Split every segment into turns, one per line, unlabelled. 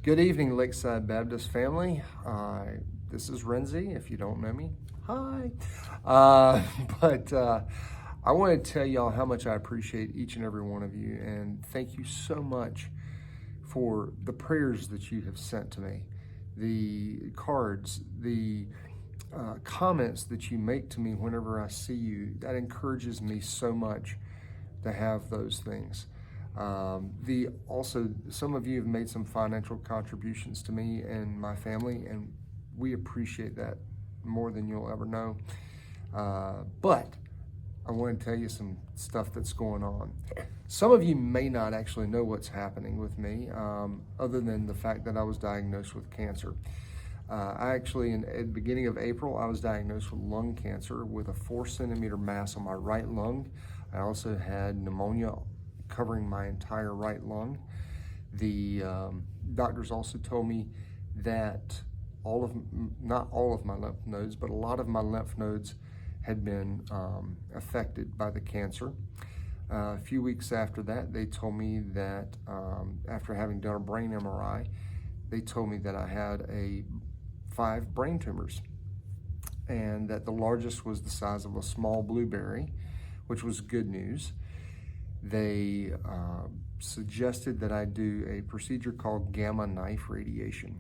Good evening, Lakeside Baptist family. This is Renzi, if you don't know me. Hi. But I want to tell y'all how much I appreciate each and every one of you, and thank you so much for the prayers that you have sent to me, the cards, the comments that you make to me whenever I see you. That encourages me so much to have those things. Also, some of you have made some financial contributions to me and my family, and we appreciate that more than you'll ever know. But I want to tell you some stuff that's going on. Some of you may not actually know what's happening with me, other than the fact that I was diagnosed with cancer. I actually, at the beginning of April, I was diagnosed with lung cancer with a 4-centimeter mass on my right lung. I also had pneumonia covering my entire right lung. The doctors also told me that not all of my lymph nodes, but a lot of my lymph nodes had been affected by the cancer. A few weeks after that, they told me that after having done a brain MRI, they told me that I had 5 brain tumors, and that the largest was the size of a small blueberry, which was good news. They suggested that I do a procedure called gamma knife radiation.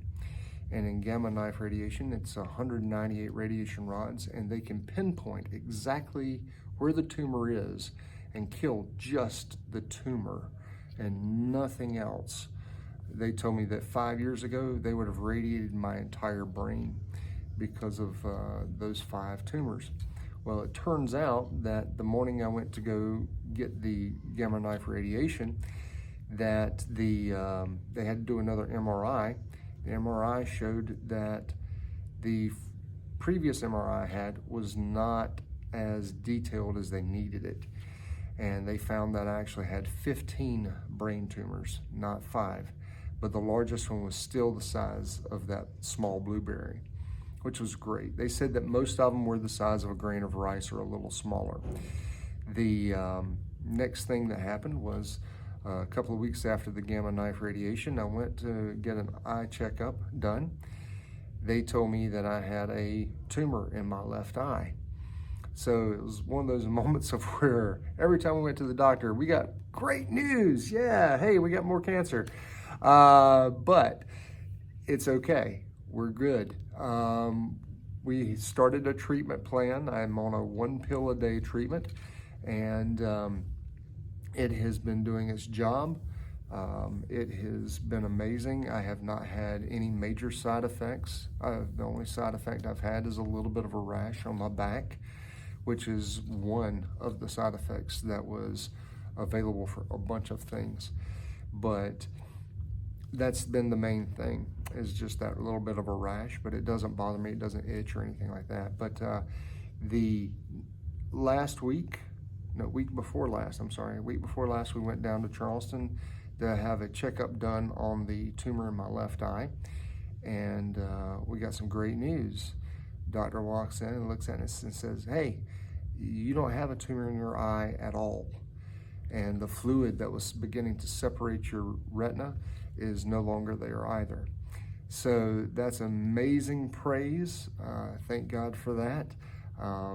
And in gamma knife radiation, it's 198 radiation rods, and they can pinpoint exactly where the tumor is and kill just the tumor and nothing else. They told me that 5 years ago, they would have radiated my entire brain because of those 5 tumors. Well, it turns out that the morning I went to go get the gamma knife radiation, that they had to do another MRI. The MRI showed that the previous MRI I had was not as detailed as they needed it. And they found that I actually had 15 brain tumors, not 5. But the largest one was still the size of that small blueberry, which was great. They said that most of them were the size of a grain of rice or a little smaller. The next thing that happened was a couple of weeks after the gamma knife radiation, I went to get an eye checkup done. They told me that I had a tumor in my left eye. So it was one of those moments of where every time we went to the doctor, we got great news. Yeah, hey, we got more cancer. But it's okay. We're good. We started a treatment plan. I'm on a 1 pill a day treatment, and it has been doing its job. It has been amazing. I have not had any major side effects. The only side effect I've had is a little bit of a rash on my back, which is one of the side effects that was available for a bunch of things. But that's been the main thing, is just that little bit of a rash, but it doesn't bother me. It doesn't itch or anything like that. But the week before last, we went down to Charleston to have a checkup done on the tumor in my left eye. And we got some great news. Doctor walks in and looks at us and says, "Hey, you don't have a tumor in your eye at all. And the fluid that was beginning to separate your retina is no longer there either." So that's amazing praise. Thank God for that.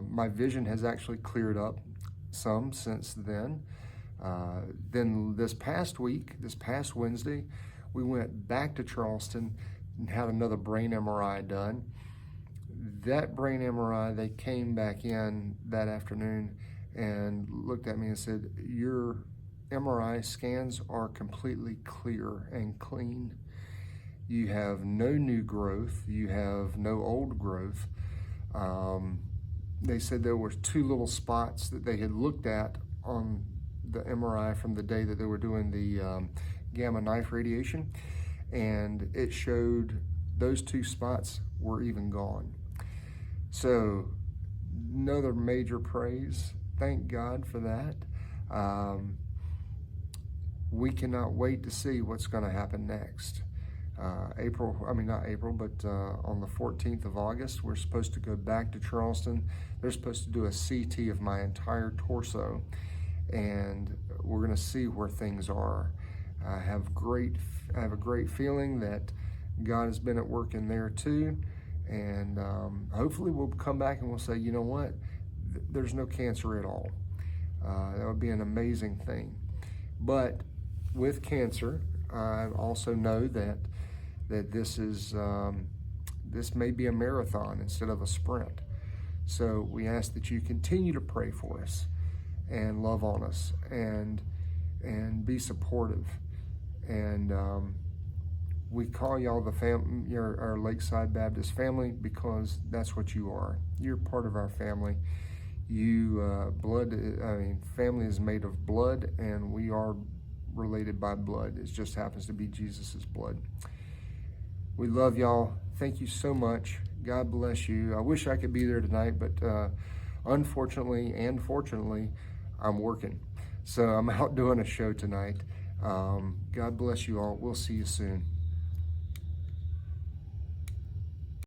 My vision has actually cleared up some since then. Then this past Wednesday, we went back to Charleston and had another brain MRI done. That brain MRI, they came back in that afternoon and looked at me and said, "Your MRI scans are completely clear and clean. You have no new growth. You have no old growth." They said there were 2 little spots that they had looked at on the MRI from the day that they were doing the gamma knife radiation, and it showed those 2 spots were even gone. So another major praise. Thank God for that. We cannot wait to see what's going to happen next. On the 14th of August, we're supposed to go back to Charleston. They're supposed to do a CT of my entire torso, and we're going to see where things are. I have a great feeling that God has been at work in there too. And hopefully we'll come back and we'll say, you know what, there's no cancer at all. That would be an amazing thing. But with cancer, I also know that this may be a marathon instead of a sprint. So we ask that you continue to pray for us and love on us and be supportive. And we call y'all our Lakeside Baptist family, because that's what you are. You're part of our family. Family is made of blood, and we are related by blood. It just happens to be Jesus's blood. We love y'all. Thank you so much. God bless you. I wish I could be there tonight, but unfortunately and fortunately, I'm working. So I'm out doing a show tonight. God bless you all. We'll see you soon.